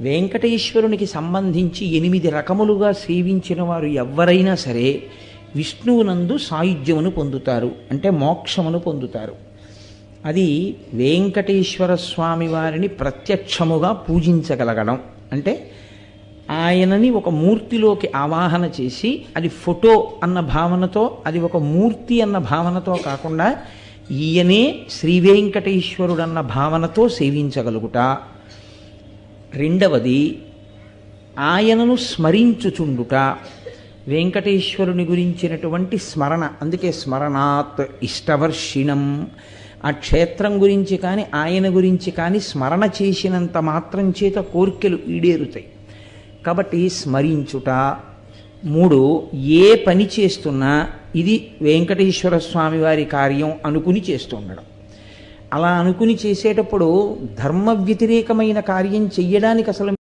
వెంకటేశ్వరునికి సంబంధించి 8 రకములుగా సేవించిన వారు ఎవ్వరైనా సరే విష్ణువునందు సాయుధ్యమును పొందుతారు, అంటే మోక్షమును పొందుతారు. అది వెంకటేశ్వర స్వామి వారిని ప్రత్యక్షముగా పూజించగలగడం, అంటే ఆయనని ఒక మూర్తిలోకి ఆవాహన చేసి, అది ఫోటో అన్న భావనతో, అది ఒక మూర్తి అన్న భావనతో కాకుండా ఈయనే శ్రీ వెంకటేశ్వరుడన్న భావనతో సేవించగలుగుట. రెండవది ఆయనను స్మరించుచుండుట, వెంకటేశ్వరుని గురించినటువంటి స్మరణ. అందుకే స్మరణాత్ ఇష్టవర్షిణం. ఆ క్షేత్రం గురించి కానీ ఆయన గురించి కానీ స్మరణ చేసినంత మాత్రం చేత కోర్కెలు ఈడేరుతాయి. కాబట్టి స్మరించుట. 3, ఏ పని చేస్తున్నా ఇది వెంకటేశ్వర స్వామి వారి కార్యం అనుకుని చేస్తుండడం. అలా అనుకుని చేసేటప్పుడు ధర్మ వ్యతిరేకమైన కార్యం చెయ్యడానికి అసలు